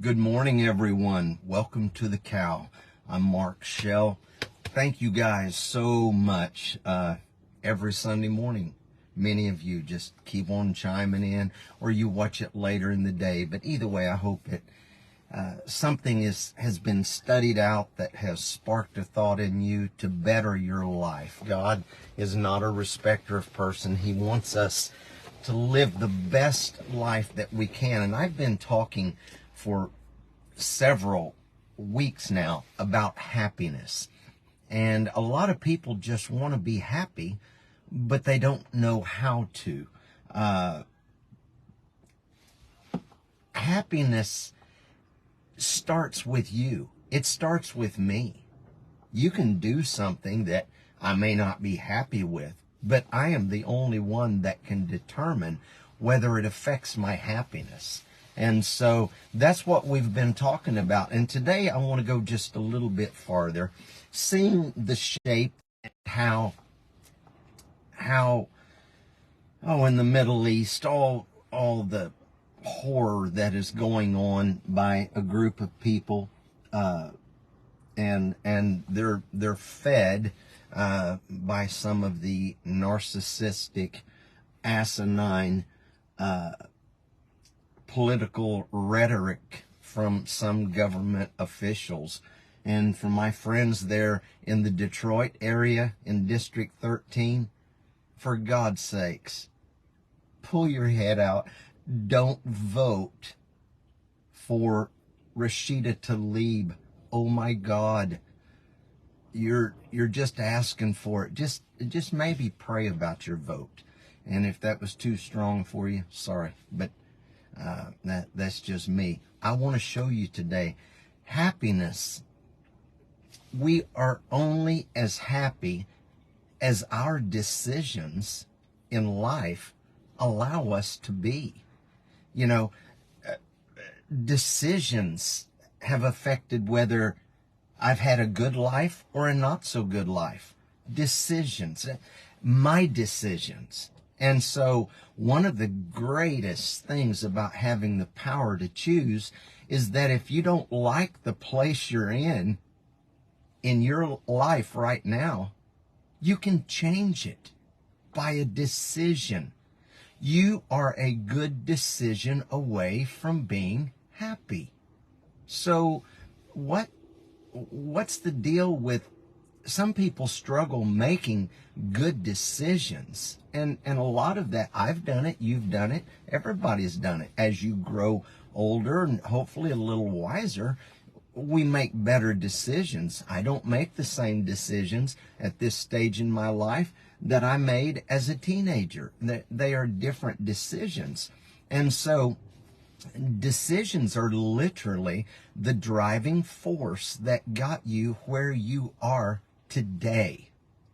Good morning, everyone. Welcome to the Cow. I'm Mark Shell. Thank you guys so much. Every Sunday morning, many of you just keep on chiming in, or you watch it later in the day. But either way, I hope it something has been studied out that has sparked a thought in you to better your life. God is not a respecter of person. He wants us to live the best life that we can. And I've been talking for several weeks now about happiness. And a lot of people just want to be happy, but they don't know how to. Happiness starts with you. It starts with me. You can do something that I may not be happy with, but I am the only one that can determine whether it affects my happiness. And so that's what we've been talking about. And today I want to go just a little bit farther, seeing the shape and how in the Middle East, all the horror that is going on by a group of people, and they're fed by some of the narcissistic, asinine political rhetoric from some government officials. And for my friends there in the Detroit area in District 13, for God's sakes, pull your head out. Don't vote for Rashida Tlaib. Oh my God. You're just asking for it. Just maybe pray about your vote. And if that was too strong for you, sorry, but that's just me. I want to show you today happiness. We are only as happy as our decisions in life allow us to be. You know, decisions have affected whether I've had a good life or a not so good life. Decisions, my decisions. And so one of the greatest things about having the power to choose is that if you don't like the place you're in your life right now, you can change it by a decision. You are a good decision away from being happy. So what's the deal with some people struggle making good decisions? And a lot of that, I've done it, you've done it, everybody's done it. As you grow older and hopefully a little wiser, we make better decisions. I don't make the same decisions at this stage in my life that I made as a teenager. They are different decisions. And so decisions are literally the driving force that got you where you are today.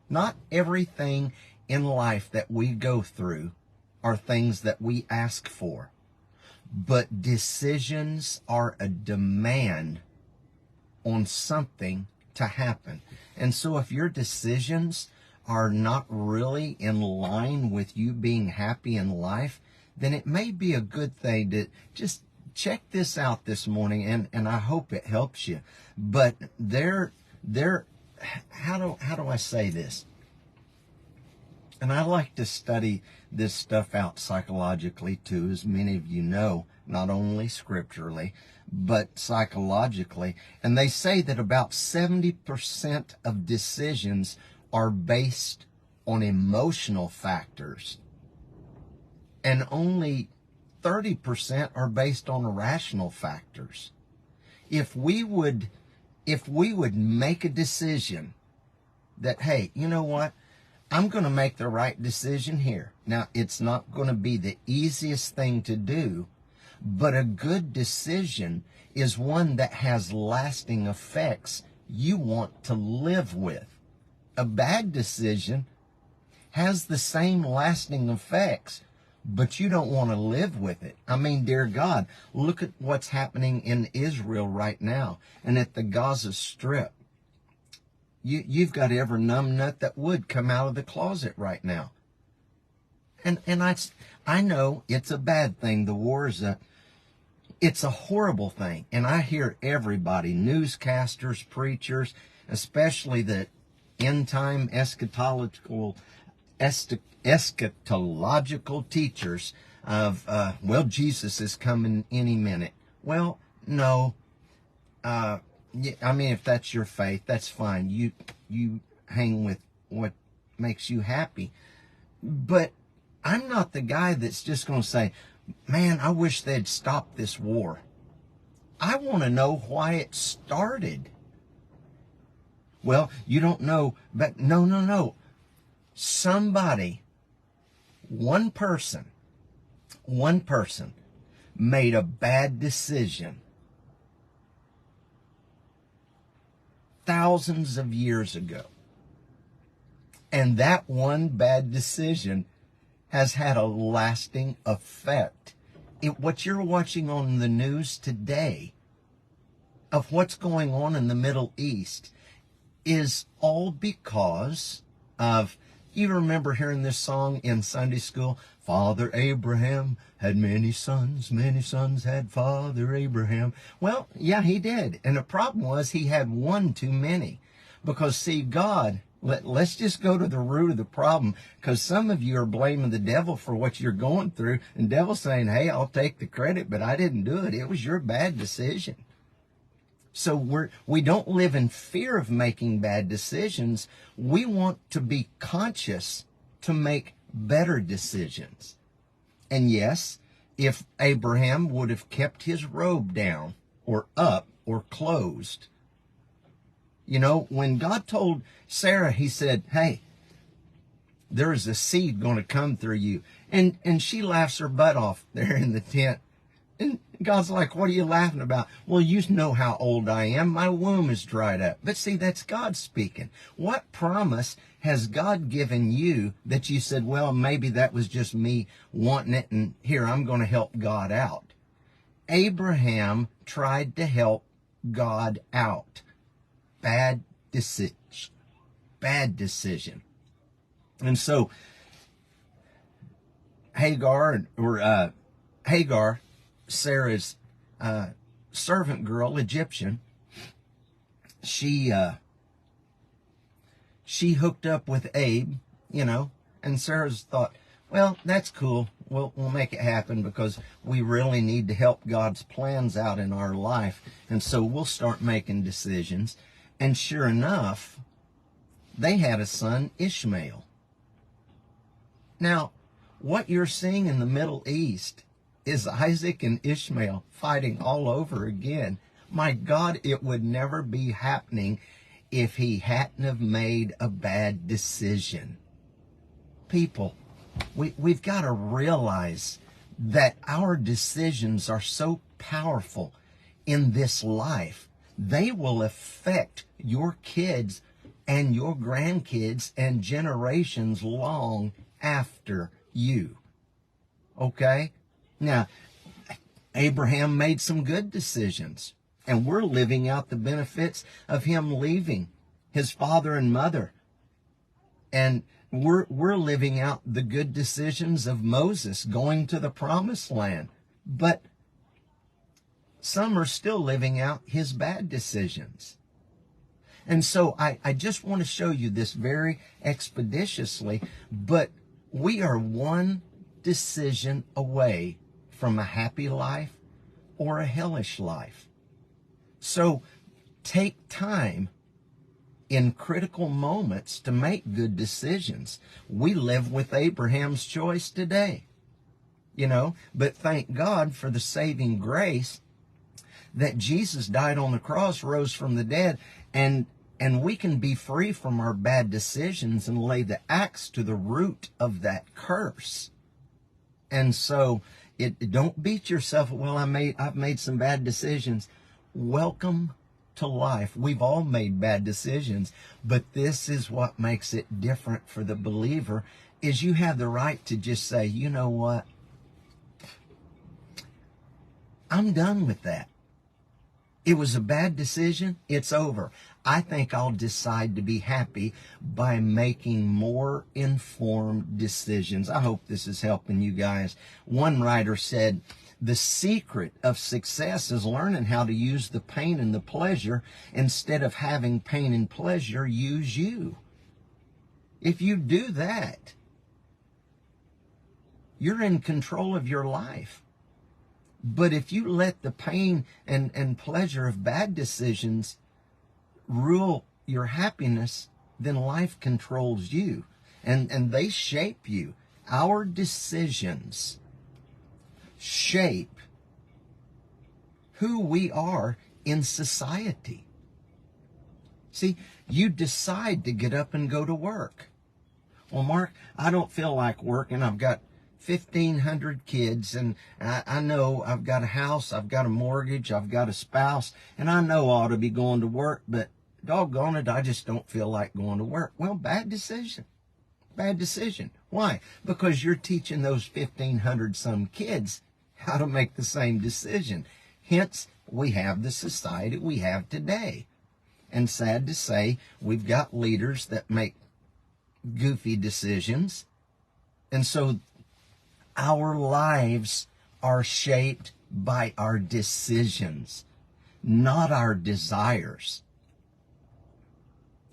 Not everything in life that we go through are things that we ask for, but decisions are a demand on something to happen. And so if your decisions are not really in line with you being happy in life, then it may be a good thing to just check this out this morning, and I hope it helps you. But how do I say this? And I like to study this stuff out psychologically too, as many of you know, not only scripturally, but psychologically. And they say that about 70% of decisions are based on emotional factors, and only 30% are based on rational factors. If we would make a decision that, hey, you know what? I'm going to make the right decision here. Now, it's not going to be the easiest thing to do, but a good decision is one that has lasting effects you want to live with. A bad decision has the same lasting effects, but you don't want to live with it. I mean, dear God, look at what's happening in Israel right now and at the Gaza Strip. You've got every numbnut that would come out of the closet right now. And I know it's a bad thing. The war is It's a horrible thing. And I hear everybody, newscasters, preachers, especially the end-time eschatological teachers of, well, Jesus is coming any minute. Well, no. I mean, if that's your faith, that's fine. You hang with what makes you happy. But I'm not the guy that's just going to say, man, I wish they'd stop this war. I want to know why it started. Well, you don't know, but no. Somebody, one person made a bad decision thousands of years ago. And that one bad decision has had a lasting effect. What you're watching on the news today of what's going on in the Middle East is all because of, you remember hearing this song in Sunday school, Father Abraham had many sons had Father Abraham. Well, yeah, he did. And the problem was he had one too many. Because, see, God, let's just go to the root of the problem, because some of you are blaming the devil for what you're going through, and the devil's saying, hey, I'll take the credit, but I didn't do it. It was your bad decision. So we don't live in fear of making bad decisions. We want to be conscious to make better decisions. And yes, if Abraham would have kept his robe down or up or closed, you know, when God told Sarah, he said, hey, there is a seed going to come through you. And she laughs her butt off there in the tent. And God's like, what are you laughing about? Well, you know how old I am. My womb is dried up. But see, that's God speaking. What promise has God given you that you said, well, maybe that was just me wanting it, and here, I'm going to help God out? Abraham tried to help God out. Bad decision. Bad decision. And so Hagar, Sarah's servant girl, Egyptian, she hooked up with Abe, you know, and Sarah's thought, well, that's cool. We'll make it happen because we really need to help God's plans out in our life. And so we'll start making decisions. And sure enough, they had a son, Ishmael. Now, what you're seeing in the Middle East is Isaac and Ishmael fighting all over again. My God, it would never be happening if he hadn't have made a bad decision. People, we've got to realize that our decisions are so powerful in this life. They will affect your kids and your grandkids and generations long after you. Okay? Now, Abraham made some good decisions, and we're living out the benefits of him leaving his father and mother. And we're living out the good decisions of Moses going to the promised land. But some are still living out his bad decisions. And so I just want to show you this very expeditiously, but we are one decision away from a happy life or a hellish life. So take time in critical moments to make good decisions. We live with Abraham's choice today, you know, but thank God for the saving grace that Jesus died on the cross, rose from the dead, and we can be free from our bad decisions and lay the axe to the root of that curse. And so don't beat yourself. Well, I've made some bad decisions. Welcome to life. We've all made bad decisions, but this is what makes it different for the believer, is you have the right to just say, you know what? I'm done with that. It was a bad decision. It's over. I think I'll decide to be happy by making more informed decisions. I hope this is helping you guys. One writer said The secret of success is learning how to use the pain and the pleasure instead of having pain and pleasure use you. If you do that, you're in control of your life. But if you let the pain and pleasure of bad decisions rule your happiness, then life controls you, and they shape you. Our decisions shape who we are in society. See, you decide to get up and go to work. Well, Mark, I don't feel like working. I've got 1,500 kids, and I know I've got a house, I've got a mortgage, I've got a spouse, and I know I ought to be going to work, but doggone it, I just don't feel like going to work. Well, bad decision. Bad decision. Why? Because you're teaching those 1,500 some kids how to make the same decision. Hence, we have the society we have today. And sad to say, we've got leaders that make goofy decisions. And so our lives are shaped by our decisions, not our desires.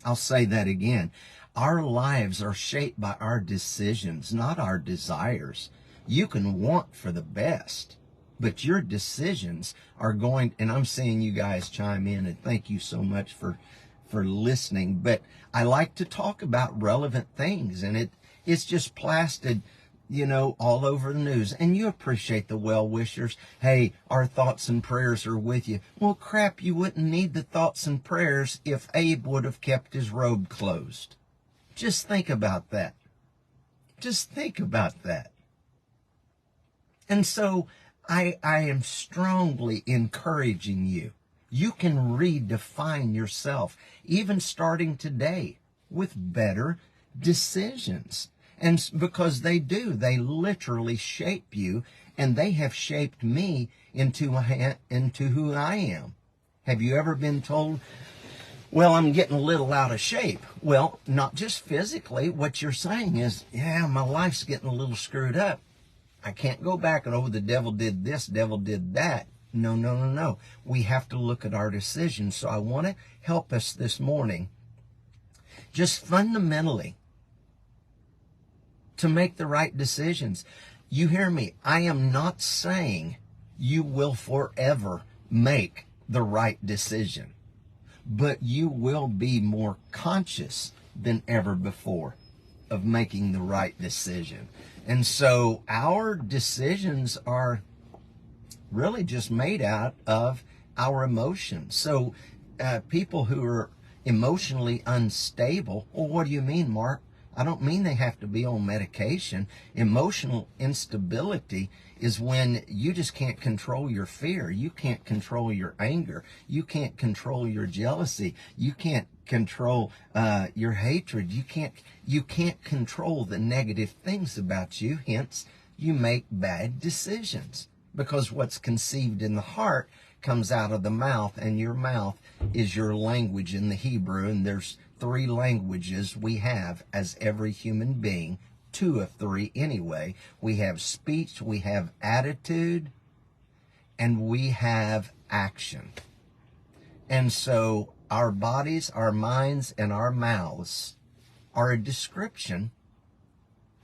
I'll say that again. Our lives are shaped by our decisions, not our desires. You can want for the best, but your decisions are going, and I'm seeing you guys chime in, and thank you so much for listening. But I like to talk about relevant things, and it's just plastered, all over the news. And you appreciate the well-wishers. Hey, our thoughts and prayers are with you. Well, crap, you wouldn't need the thoughts and prayers if Abe would have kept his robe closed. Just think about that. Just think about that. And so I am strongly encouraging you. You can redefine yourself, even starting today, with better decisions. And because they literally shape you, and they have shaped me into who I am. Have you ever been told, well, I'm getting a little out of shape? Well, not just physically. What you're saying is, yeah, my life's getting a little screwed up. I can't go back and, the devil did this, devil did that. No. We have to look at our decisions. So I want to help us this morning, just fundamentally, to make the right decisions. You hear me? I am not saying you will forever make the right decision, but you will be more conscious than ever before of making the right decision. And so our decisions are really just made out of our emotions. So people who are emotionally unstable, well, what do you mean, Mark? I don't mean they have to be on medication. Emotional instability is when you just can't control your fear. You can't control your anger. You can't control your jealousy. You can't control your hatred. You can't control the negative things about you. Hence, you make bad decisions, because what's conceived in the heart comes out of the mouth, and your mouth is your language in the Hebrew. And there's 3 languages we have as every human being, 2 of 3 anyway. We have speech, we have attitude, and we have action. And so our bodies, our minds, and our mouths are a description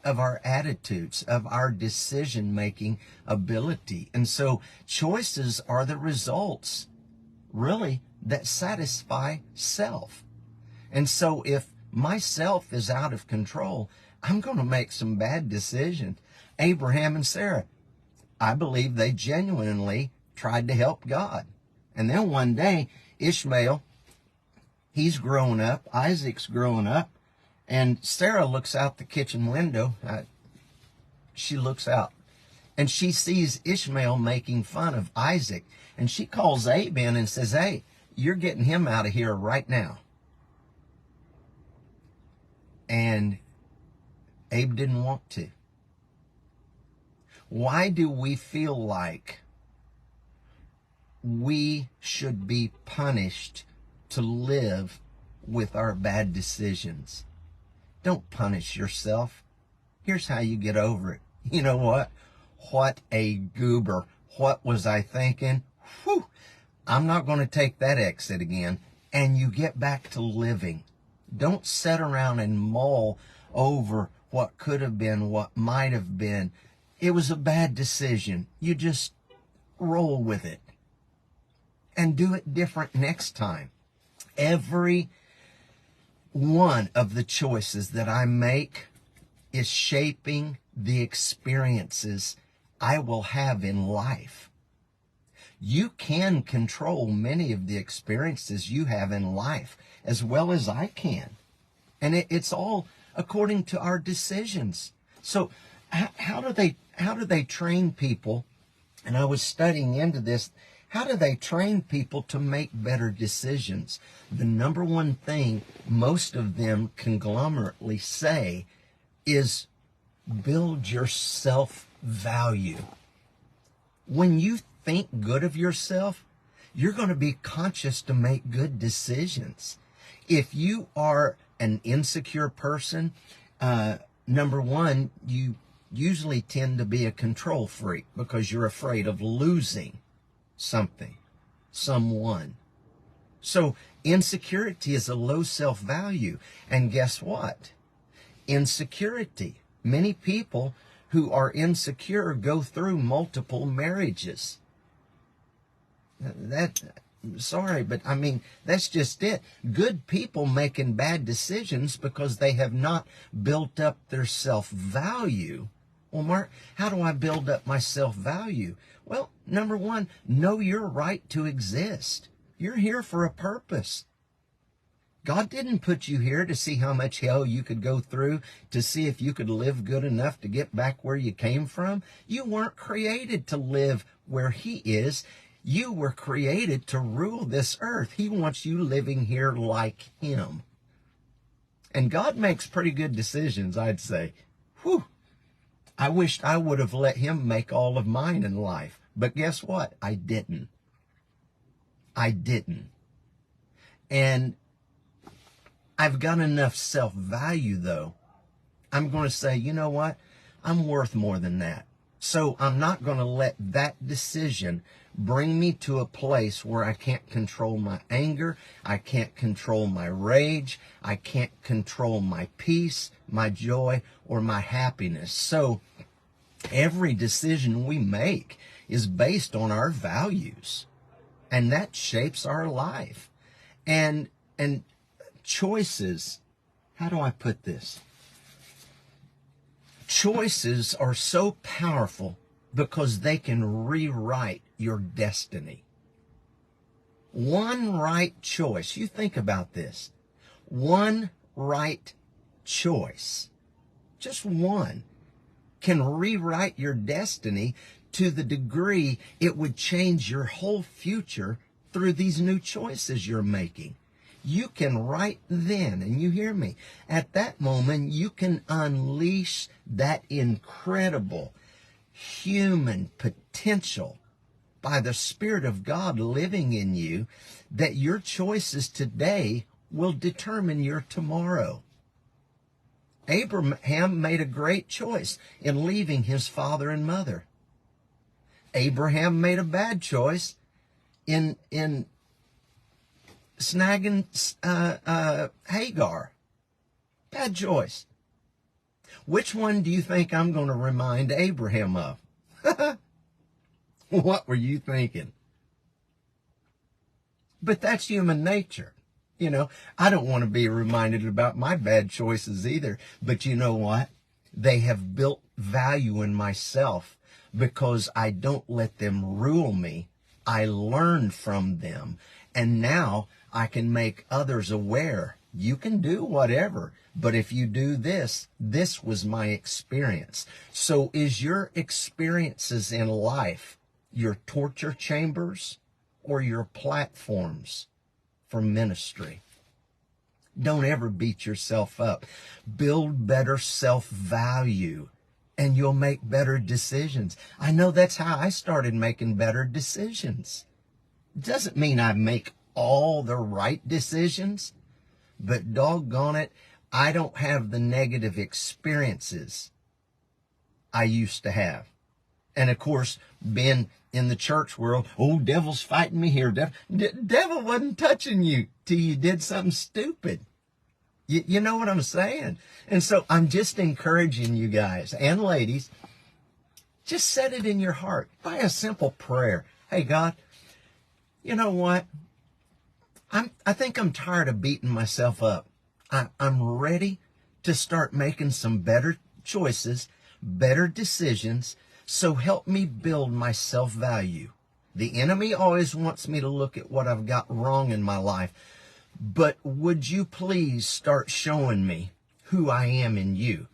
of our attitudes, of our decision-making ability. And so choices are the results, really, that satisfy self. And so if myself is out of control, I'm going to make some bad decisions. Abraham and Sarah, I believe they genuinely tried to help God. And then one day, Ishmael, he's grown up, Isaac's grown up, and Sarah looks out the kitchen window. She looks out, and she sees Ishmael making fun of Isaac. And she calls Abe in and says, hey, you're getting him out of here right now. And Abe didn't want to. Why do we feel like we should be punished to live with our bad decisions? Don't punish yourself. Here's how you get over it. You know what? What a goober. what was I thinking? Whew, I'm not going to take that exit again. And you get back to living. Don't sit around and mull over what could have been, what might have been. It was a bad decision. You just roll with it and do it different next time. Every one of the choices that I make is shaping the experiences I will have in life. You can control many of the experiences you have in life as well as I can. And it's all according to our decisions. So how do they train people? And I was studying into this. How do they train people to make better decisions? The number one thing most of them conglomerately say is build your self-value. When you think good of yourself, you're going to be conscious to make good decisions. If you are an insecure person, number one, you usually tend to be a control freak because you're afraid of losing something, someone. So insecurity is a low self-value. And guess what? Insecurity. Many people who are insecure go through multiple marriages. Sorry, but I mean, that's just it. Good people making bad decisions because they have not built up their self-value. Well, Mark, how do I build up my self-value? Well, number one, know your right to exist. You're here for a purpose. God didn't put you here to see how much hell you could go through, to see if you could live good enough to get back where you came from. You weren't created to live where He is. You were created to rule this earth. He wants you living here like Him. And God makes pretty good decisions, I'd say. Whew. I wished I would have let Him make all of mine in life. But guess what? I didn't. And I've got enough self-value, though. I'm going to say, you know what? I'm worth more than that. So I'm not going to let that decision bring me to a place where I can't control my anger, I can't control my rage, I can't control my peace, my joy, or my happiness. So every decision we make is based on our values, and that shapes our life. And choices, how do I put this? Choices are so powerful because they can rewrite your destiny. One right choice, you think about this. One right choice, just one, can rewrite your destiny to the degree it would change your whole future through these new choices you're making. You can right then, and you hear me, at that moment, you can unleash that incredible human potential by the Spirit of God living in you, that your choices today will determine your tomorrow. Abraham made a great choice in leaving his father and mother. Abraham made a bad choice in snagging Hagar. Bad choice. Which one do you think I'm going to remind Abraham of? What were you thinking? But that's human nature. You know, I don't want to be reminded about my bad choices either. But you know what? They have built value in myself because I don't let them rule me. I learn from them. And now I can make others aware. You can do whatever, but if you do this, this was my experience. So is your experiences in life your torture chambers or your platforms for ministry? Don't ever beat yourself up. Build better self-value, and you'll make better decisions. I know that's how I started making better decisions. It doesn't mean I make all the right decisions, but doggone it, I don't have the negative experiences I used to have. And of course, being in the church world, oh, devil's fighting me here. Devil wasn't touching you till you did something stupid. You know what I'm saying? And so I'm just encouraging you guys and ladies, just set it in your heart by a simple prayer. Hey, God, you know what? I think I'm tired of beating myself up. I'm ready to start making some better choices, better decisions. So help me build my self-value. The enemy always wants me to look at what I've got wrong in my life. But would you please start showing me who I am in you?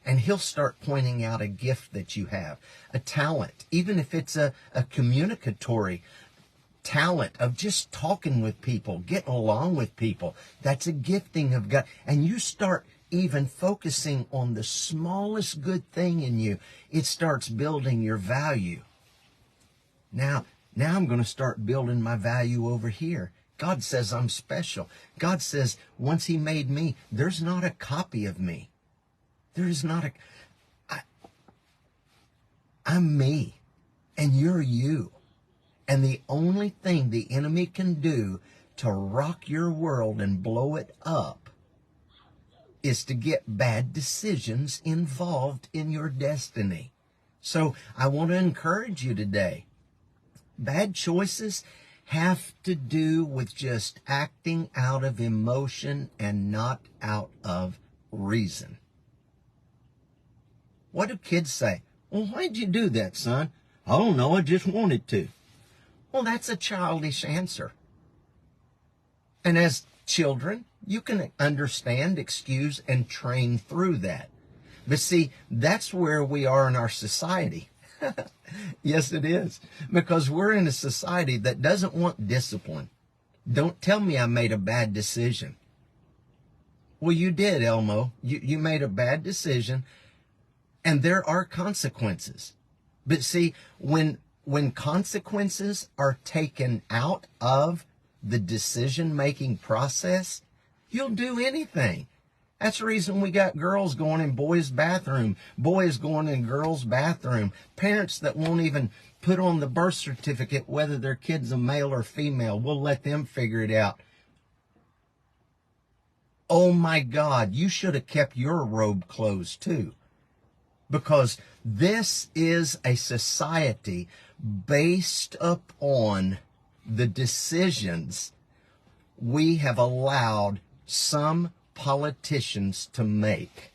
And he'll start pointing out a gift that you have, a talent, even if it's a communicatory talent of just talking with people, getting along with people. That's a gifting of God. And you start even focusing on the smallest good thing in you. It starts building your value. Now I'm going to start building my value over here. God says I'm special. God says once he made me, there's not a copy of me. There is not I'm me and you're you. And the only thing the enemy can do to rock your world and blow it up is to get bad decisions involved in your destiny. So I want to encourage you today. Bad choices have to do with just acting out of emotion and not out of reason. What do kids say? Well, why'd you do that, son? I don't know, I just wanted to. Well, that's a childish answer. And as children, you can understand, excuse, and train through that. But see, that's where we are in our society. Yes, it is. Because we're in a society that doesn't want discipline. Don't tell me I made a bad decision. Well, you did, Elmo. You made a bad decision, and there are consequences. But see, when consequences are taken out of the decision-making process, you'll do anything. That's the reason we got girls going in boys' bathroom, boys going in girls' bathroom, parents that won't even put on the birth certificate whether their kid's a male or female. We'll let them figure it out. Oh my God, you should have kept your robe closed too. Because this is a society based upon the decisions we have allowed some politicians to make.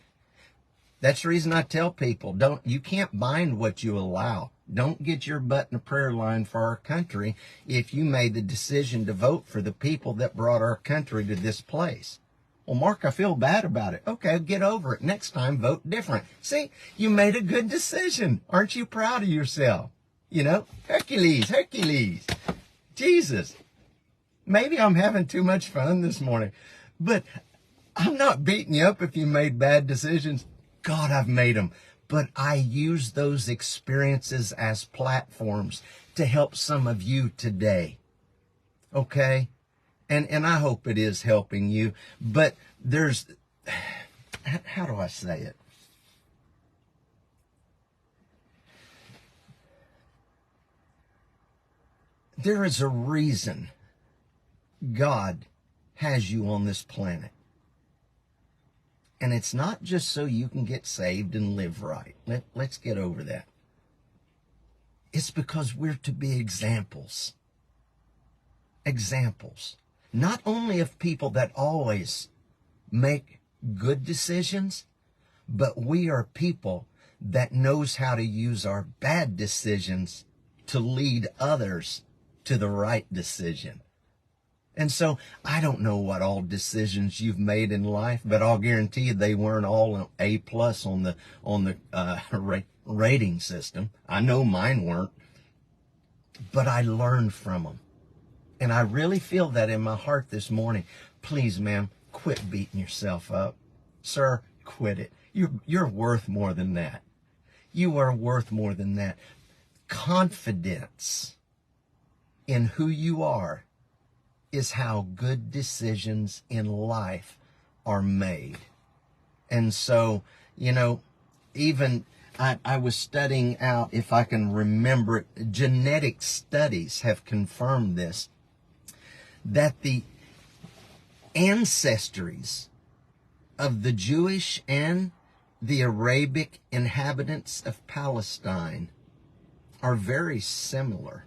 That's the reason I tell people, you can't bind what you allow. Don't get your butt in a prayer line for our country if you made the decision to vote for the people that brought our country to this place. Well, Mark, I feel bad about it. Okay, get over it. Next time, vote different. See, you made a good decision. Aren't you proud of yourself? You know, Hercules. Jesus. Maybe I'm having too much fun this morning, but I'm not beating you up if you made bad decisions. God, I've made them. But I use those experiences as platforms to help some of you today. Okay? And I hope it is helping you. But there's, how do I say it? There is a reason God has you on this planet. And it's not just so you can get saved and live right. Let's get over that. It's because we're to be examples. Examples. Not only of people that always make good decisions, but we are people that knows how to use our bad decisions to lead others to the right decision. And so I don't know what all decisions you've made in life, but I'll guarantee you they weren't all A+ on the rating system. I know mine weren't, but I learned from them. And I really feel that in my heart this morning. Please, ma'am, quit beating yourself up. Sir, quit it. You're worth more than that. You are worth more than that. Confidence in who you are is how good decisions in life are made. And so, you know, even I was studying out, if I can remember it, genetic studies have confirmed this, that the ancestries of the Jewish and the Arabic inhabitants of Palestine are very similar.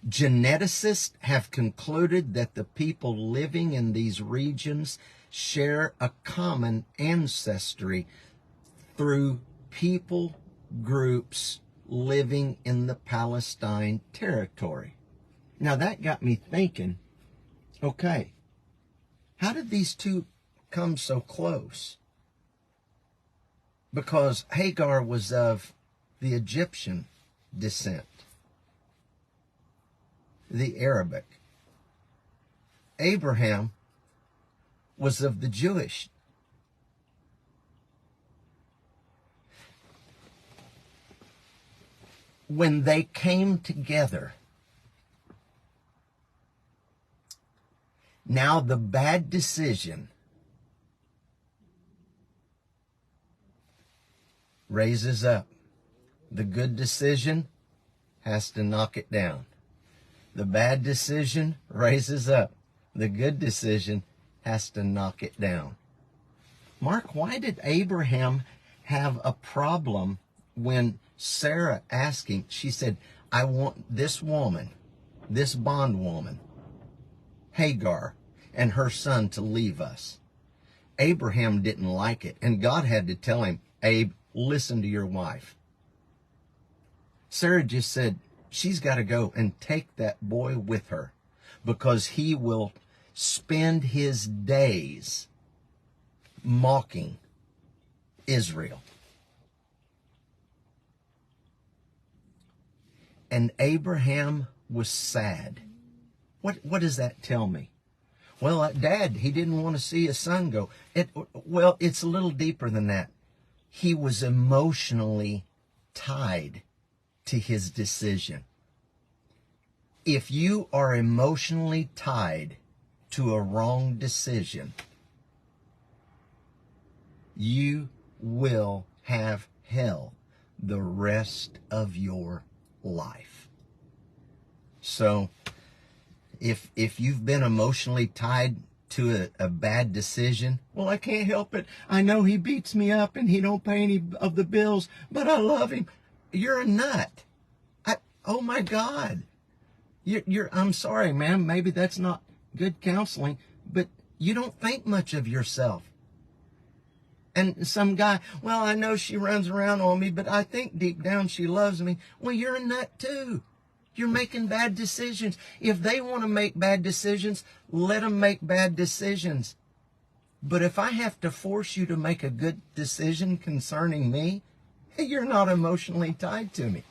Geneticists have concluded that the people living in these regions share a common ancestry through people groups living in the Palestine territory. Now that got me thinking, okay, how did these two come so close? Because Hagar was of the Egyptian descent, the Arabic. Abraham was of the Jewish. When they came together, now the bad decision raises up. The good decision has to knock it down. The bad decision raises up. The good decision has to knock it down. Mark, why did Abraham have a problem when Sarah asked him? She said, I want this woman, this bondwoman, Hagar, and her son to leave us. Abraham didn't like it, and God had to tell him, Abe, listen to your wife. Sarah just said, she's got to go and take that boy with her because he will spend his days mocking Israel. And Abraham was sad. What does that tell me? Well, Dad, he didn't want to see his son go. Well, it's a little deeper than that. He was emotionally tied to his decision. If you are emotionally tied to a wrong decision, you will have hell the rest of your life. So, if you've been emotionally tied to a bad decision, well, I can't help it. I know he beats me up and he don't pay any of the bills, but I love him. You're a nut. Oh my God. I'm sorry, ma'am. Maybe that's not good counseling, but you don't think much of yourself. And some guy, well, I know she runs around on me, but I think deep down she loves me. Well, you're a nut too. You're making bad decisions. If they want to make bad decisions, let them make bad decisions. But if I have to force you to make a good decision concerning me, you're not emotionally tied to me.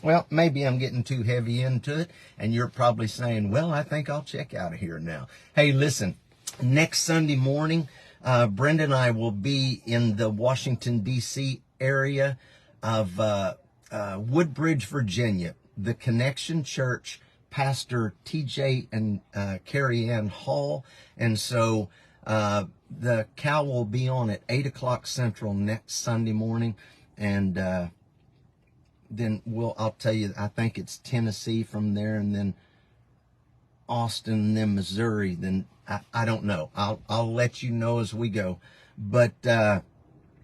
Well, maybe I'm getting too heavy into it, and you're probably saying, well, I think I'll check out of here now. Hey, listen, next Sunday morning, Brenda and I will be in the Washington, D.C. area of Woodbridge, Virginia. The Connection Church, Pastor T.J. and Carrie Ann Hall. And so the cow will be on at 8 o'clock Central next Sunday morning. And then I'll tell you, I think it's Tennessee from there, and then Austin, and then Missouri. Then I don't know. I'll let you know as we go. But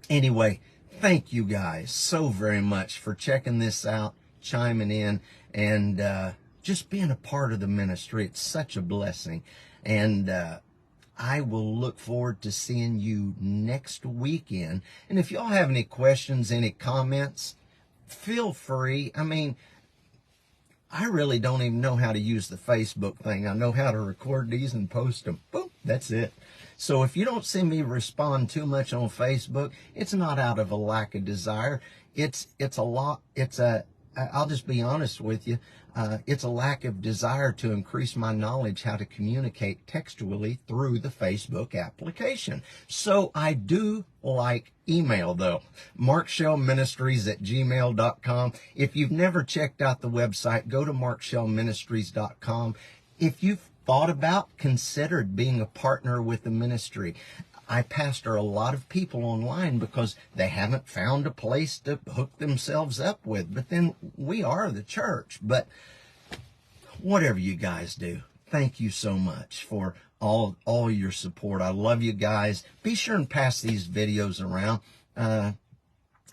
anyway, thank you guys so very much for checking this out, chiming in, and just being a part of the ministry. It's such a blessing. And I will look forward to seeing you next weekend. And if y'all have any questions, any comments, feel free. I mean, I really don't even know how to use the Facebook thing. I know how to record these and post them. Boom, that's it. So if you don't see me respond too much on Facebook, it's not out of a lack of desire. I'll just be honest with you. It's a lack of desire to increase my knowledge how to communicate textually through the Facebook application. So I do like email, though. markshellministries@gmail.com. If you've never checked out the website, go to markshellministries.com. If you've thought about, considered being a partner with the ministry, I pastor a lot of people online because they haven't found a place to hook themselves up with. But then we are the church. But whatever you guys do, thank you so much for all your support. I love you guys. Be sure and pass these videos around,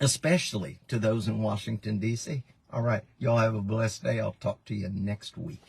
especially to those in Washington, D.C. All right. Y'all have a blessed day. I'll talk to you next week.